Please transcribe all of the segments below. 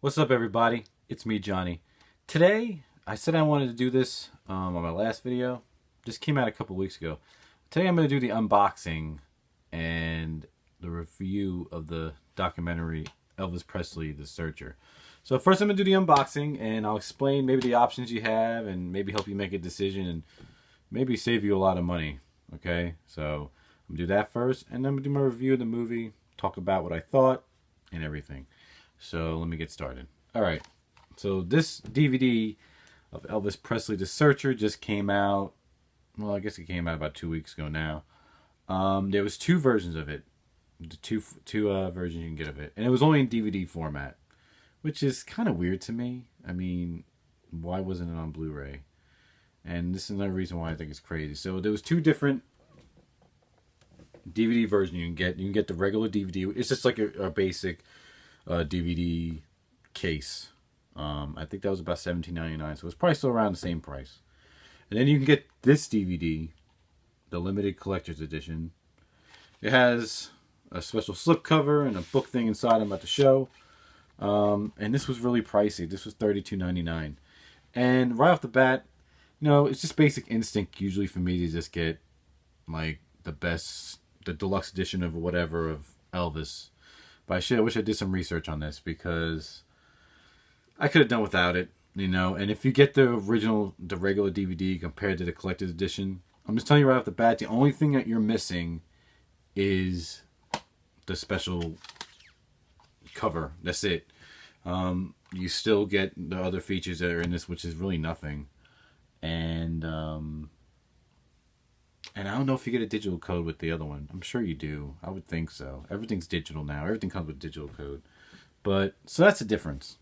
What's up, everybody? It's me, Johnny. Today, I said I wanted to do this on my last video. Just came out a couple weeks ago. Today, I'm going to do the unboxing and the review of the documentary Elvis Presley, The Searcher. So first, I'm going to do the unboxing, and I'll explain maybe the options you have and maybe help you make a decision and maybe save you a lot of money. Okay? So I'm going to do that first, and then I'm going to do my review of the movie, talk about what I thought, and everything. So let me get started. Alright, so this DVD of Elvis Presley, The Searcher just came out. Well, I guess it came out about 2 weeks ago now. There was two versions of it. The two versions you can get of it. And it was only in DVD format, which is kind of weird to me. I mean, why wasn't it on Blu-ray? And this is another reason why I think it's crazy. So there was two different DVD versions you can get. You can get the regular DVD. It's just like a basic DVD case. I think that was about $17.99, so it's probably still around the same price. And then you can get this DVD, the limited collector's edition. It has a special slipcover and a book thing inside I'm about to show. And this was really pricey. This was $32.99. And right off the bat, you know, it's just basic instinct usually for me to just get like the deluxe edition of whatever of Elvis. But I wish I did some research on this because I could have done without it, you know. And if you get the regular DVD compared to the collector's edition, I'm just telling you right off the bat, the only thing that you're missing is the special cover. That's it. You still get the other features that are in this, which is really nothing. And I don't know if you get a digital code with the other one. I'm sure you do. I would think so. Everything's digital now. Everything comes with digital code. So that's the difference.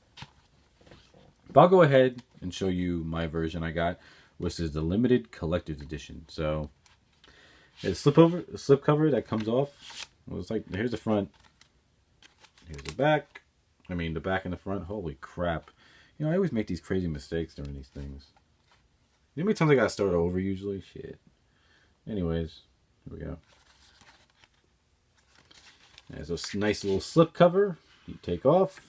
But I'll go ahead and show you my version I got, which is the limited collector's edition. So there's a slip cover that comes off. Well, it's like, here's the front. Here's the back. I mean, the back and the front. Holy crap. You know, I always make these crazy mistakes during these things. You know how many times I gotta start over usually? Shit. Anyways, here we go. There's a nice little slip cover you take off.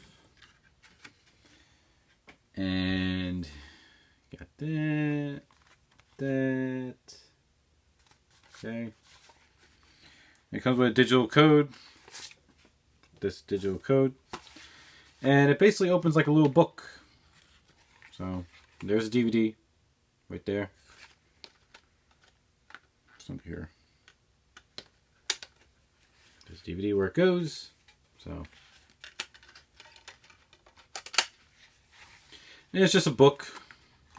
And got that. Okay. It comes with a digital code. This digital code. And it basically opens like a little book. So, there's a DVD right there. Under here. There's DVD where it goes. So and it's just a book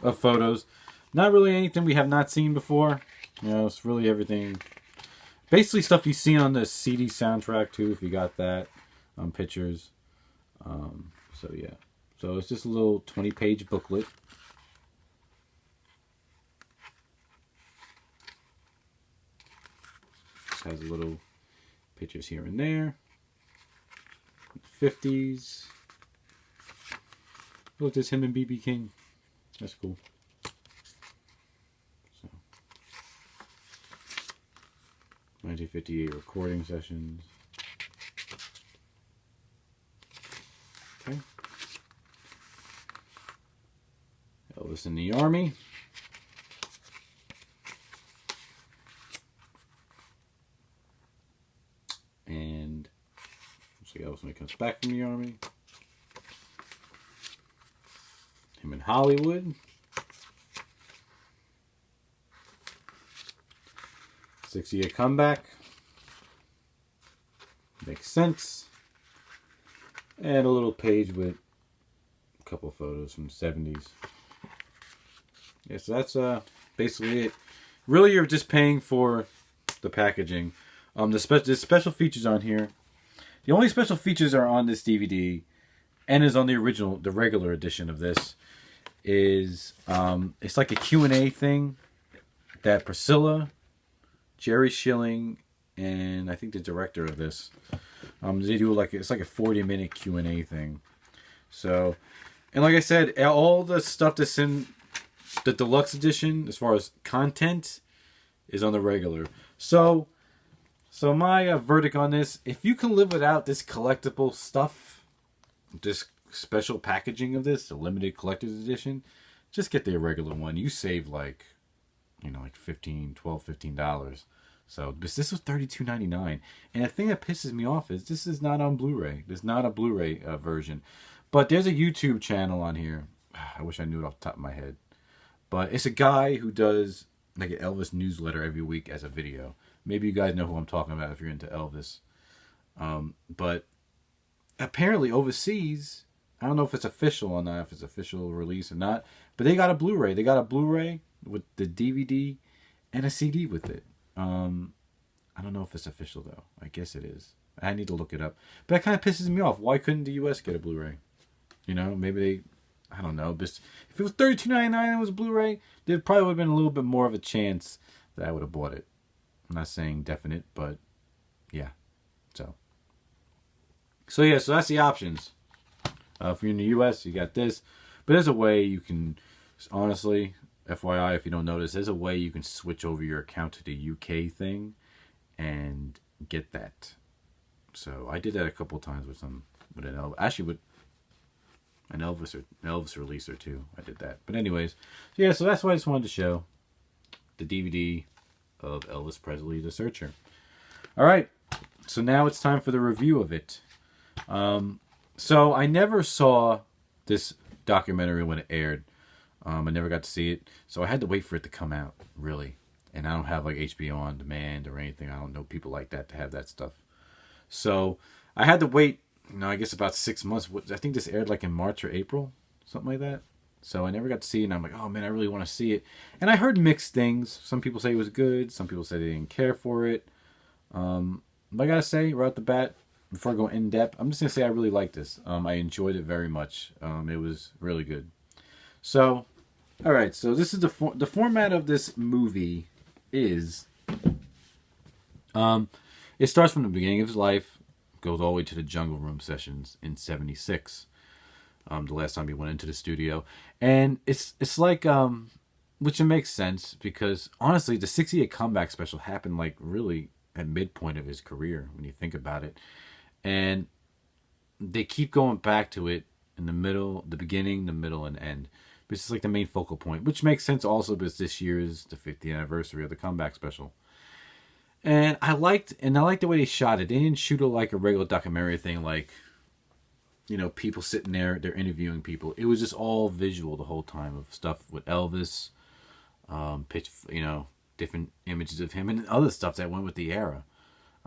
of photos. Not really anything we have not seen before. You know, it's really everything. Basically stuff you've seen on the CD soundtrack too, if you got that. Pictures. So yeah. So it's just a little 20-page booklet. Has little pictures here and there. 50s. Look, there's him and B.B. King. That's cool. So, 1958 recording sessions. Okay. Elvis in the Army. And see Elvis when he comes back from the Army. Him in Hollywood. 6-year comeback. Makes sense. And a little page with a couple of photos from the 70s. Yeah, so that's basically it. Really, you're just paying for the packaging. The special features on here. The only special features are on this DVD, and is on the regular edition of this. Is it's like a Q&A thing that Priscilla, Jerry Schilling, and I think the director of this, they do it's like a 40-minute Q&A thing. So, and like I said, all the stuff that's in the deluxe edition, as far as content, is on the regular. So my verdict on this: if you can live without this collectible stuff, this special packaging of this, the limited collector's edition, just get the regular one. You save like, like $15. So this was $32.99. And the thing that pisses me off is this is not on Blu-ray. There's not a Blu-ray version. But there's a YouTube channel on here. I wish I knew it off the top of my head. But it's a guy who does like an Elvis newsletter every week as a video. Maybe you guys know who I'm talking about if you're into Elvis. But apparently overseas, I don't know if it's official or not, if it's official release or not, but they got a Blu-ray. They got a Blu-ray with the DVD and a CD with it. I don't know if it's official though. I guess it is. I need to look it up. But that kind of pisses me off. Why couldn't the US get a Blu-ray? Maybe they, I don't know. But if it was $32.99 and it was a Blu-ray, there probably would have been a little bit more of a chance that I would have bought it. I'm not saying definite, but yeah. So that's the options. If you're in the US, you got this. But there's a way you can, honestly, FYI, if you don't notice, there's a way you can switch over your account to the UK thing and get that. So I did that a couple times with an Elvis. Actually, with an Elvis release or two, I did that. But anyways, so that's what I just wanted to show. The DVD of Elvis Presley, The Searcher. All right, so now it's time for the review of it. So I never saw this documentary when it aired. I never got to see it, so I had to wait for it to come out, really. And I don't have like HBO on demand or anything. I don't know people like that to have that stuff. So I had to wait, I guess about 6 months. I think this aired like in March or April, something like that. So I never got to see it, and I'm like, oh man, I really want to see it. And I heard mixed things. Some people say it was good. Some people say they didn't care for it. But I gotta say, right off the bat, before I go in depth, I'm just gonna say I really liked this. I enjoyed it very much. It was really good. So, all right. So this is the format of this movie is. It starts from the beginning of his life, goes all the way to the Jungle Room sessions in '76. The last time he went into the studio, and it's like which it makes sense because honestly, the 68 comeback special happened like really at midpoint of his career when you think about it. And they keep going back to it in the middle, the beginning, the middle, and end. But it's like the main focal point, which makes sense also because this year is the 50th anniversary of the comeback special. And I liked the way they shot it. They didn't shoot it like a regular documentary thing, like, people sitting there, they're interviewing people. It was just all visual the whole time of stuff with Elvis, different images of him and other stuff that went with the era.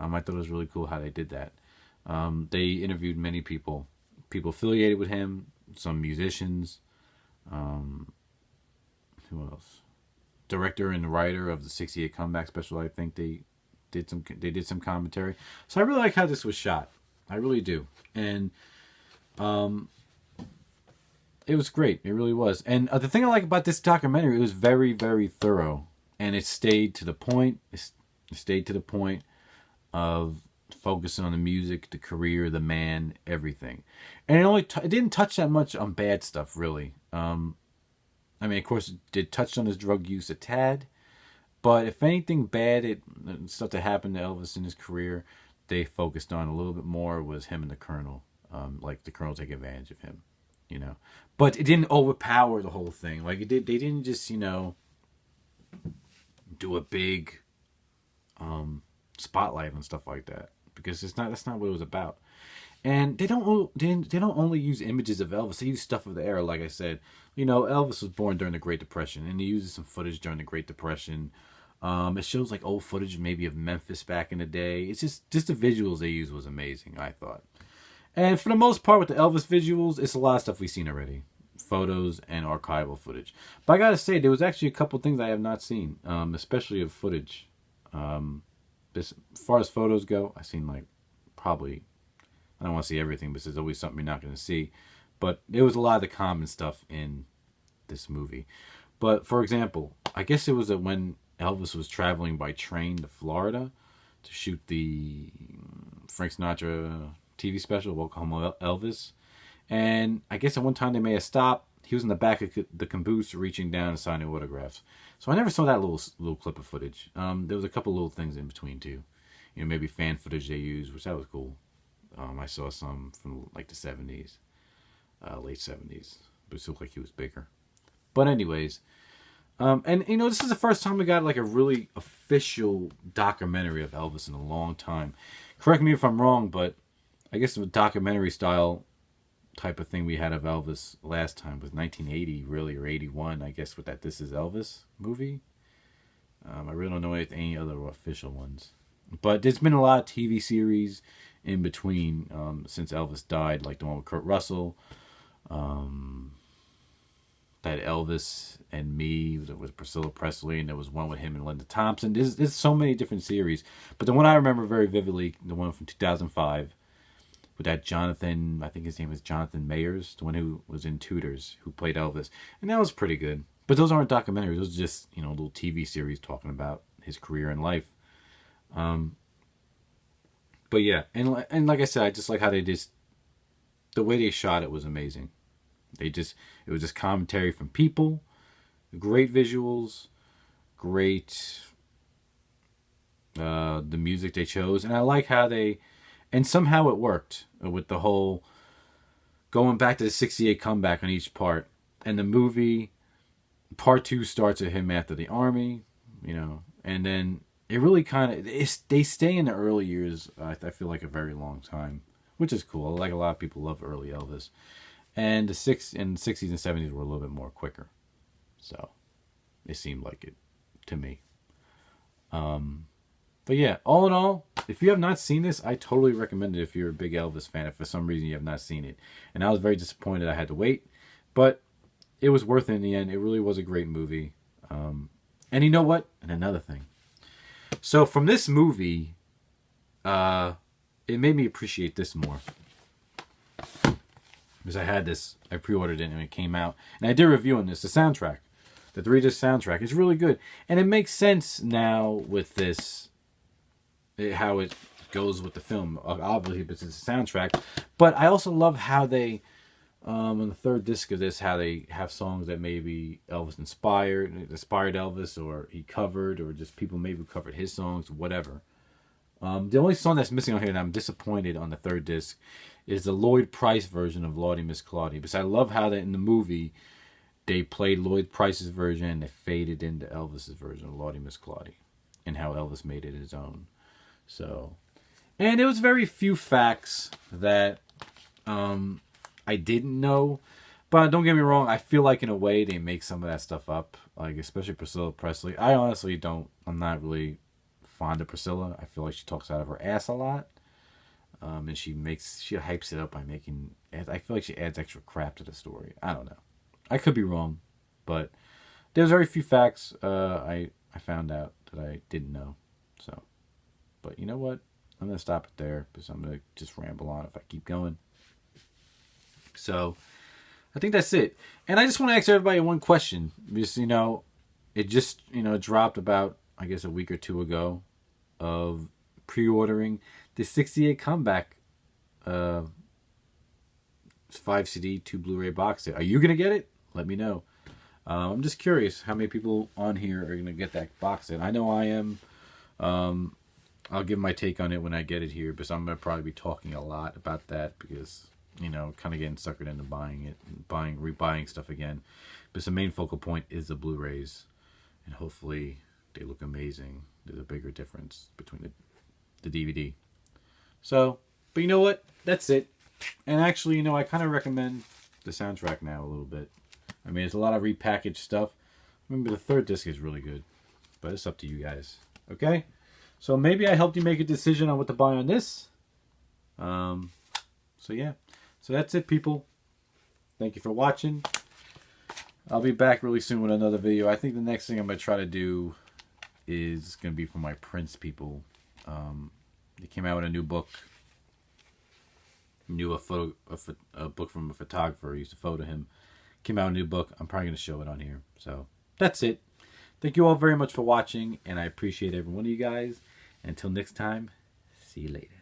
I thought it was really cool how they did that. They interviewed many people affiliated with him, some musicians, who else? Director and writer of the 68 comeback special. I think they did some commentary. So I really like how this was shot. I really do. And it was great. It really was. And the thing I like about this documentary, it was very, very thorough. And it stayed to the point. It stayed to the point of focusing on the music, the career, the man, everything. And it didn't touch that much on bad stuff, really. Of course, it did touch on his drug use a tad. But if anything bad, stuff that happened to Elvis in his career, they focused on a little bit more was him and the Colonel. Like the Colonel taking advantage of him, But it didn't overpower the whole thing. Like they didn't just, do a big spotlight and stuff like that, because that's not what it was about. And they don't only use images of Elvis. They use stuff of the era. Like I said, Elvis was born during the Great Depression, and he uses some footage during the Great Depression. It shows like old footage maybe of Memphis back in the day. It's just the visuals they used was amazing, I thought. And for the most part with the Elvis visuals, it's a lot of stuff we've seen already. Photos and archival footage. But I gotta say, there was actually a couple things I have not seen, especially of footage. As far as photos go, I've seen like probably, I don't want to see everything, because there's always something you're not going to see. But there was a lot of the common stuff in this movie. But for example, I guess it was when Elvis was traveling by train to Florida to shoot the Frank Sinatra TV special, Welcome Home Elvis. And I guess at one time they may have stopped. He was in the back of the caboose reaching down and signing autographs. So I never saw that little clip of footage. There was a couple little things in between too. Maybe fan footage they used, which that was cool. I saw some from like the 70s. late 70s. But it looked like he was bigger. But anyways, and this is the first time we got like a really official documentary of Elvis in a long time. Correct me if I'm wrong, but I guess the documentary style type of thing we had of Elvis last time was 1980, really, or 81, I guess, with that This Is Elvis movie. I really don't know any other official ones. But there's been a lot of TV series in between since Elvis died, like the one with Kurt Russell, that Elvis and Me with Priscilla Presley, and there was one with him and Linda Thompson. There's so many different series. But the one I remember very vividly, the one from 2005, with that Jonathan, I think his name is Jonathan Mayers, the one who was in Tudors, who played Elvis. And that was pretty good. But those aren't documentaries. Those are just, little TV series talking about his career and life. But yeah, and like I said, I just like how the way they shot it was amazing. It was just commentary from people, great visuals, great, the music they chose. And I like how and somehow it worked with the whole going back to the 68 comeback on each part. And the movie, part 2 starts with him after the army, and then it really kind of, they stay in the early years, I feel like, a very long time, which is cool. Like, a lot of people love early Elvis. And the 60s and 70s were a little bit more quicker. So, it seemed like it to me. But yeah, all in all, if you have not seen this, I totally recommend it if you're a big Elvis fan, if for some reason you have not seen it. And I was very disappointed I had to wait. But it was worth it in the end. It really was a great movie. And you know what? And another thing. So from this movie, it made me appreciate this more. Because I pre-ordered it and it came out. And I did a review on this, the soundtrack. The 3-disc soundtrack is really good. And it makes sense now with this, how it goes with the film. Obviously, it's a soundtrack. But I also love how they, on the 3rd disc of this, how they have songs that maybe Elvis inspired Elvis, or he covered, or just people maybe covered his songs, whatever. The only song that's missing on here, and I'm disappointed on the 3rd disc, is the Lloyd Price version of Lordy Miss Claudia. Because I love how that in the movie, they played Lloyd Price's version and they faded into Elvis's version of Lordy Miss Claudia, and how Elvis made it his own. So, and there was very few facts that I didn't know, but don't get me wrong, I feel like in a way they make some of that stuff up, like especially Priscilla Presley. I'm not really fond of Priscilla. I feel like she talks out of her ass a lot. And she hypes it up by I feel like she adds extra crap to the story. I don't know. I could be wrong, but there's very few facts I found out that I didn't know. So, but you know what? I'm going to stop it there because I'm going to just ramble on if I keep going. So, I think that's it. And I just want to ask everybody one question. Because, it just, dropped about, I guess, a week or two ago of pre-ordering the 68 comeback 5 CD, 2 Blu-ray box set. Are you going to get it? Let me know. I'm just curious how many people on here are going to get that box set. I know I am. I'll give my take on it when I get it here, because I'm going to probably be talking a lot about that because, kind of getting suckered into buying it and rebuying stuff again. But the main focal point is the Blu-rays, and hopefully they look amazing. There's a bigger difference between the DVD. So, but you know what? That's it. And actually, I kind of recommend the soundtrack now a little bit. I mean, it's a lot of repackaged stuff. Remember, the 3rd disc is really good. But it's up to you guys. Okay? So maybe I helped you make a decision on what to buy on this. So yeah. So that's it, people. Thank you for watching. I'll be back really soon with another video. I think the next thing I'm going to try to do is going to be for my Prince people. They came out with a new book. A book from a photographer. I used to photo him. Came out with a new book. I'm probably going to show it on here. So that's it. Thank you all very much for watching, and I appreciate every one of you guys. Until next time, see you later.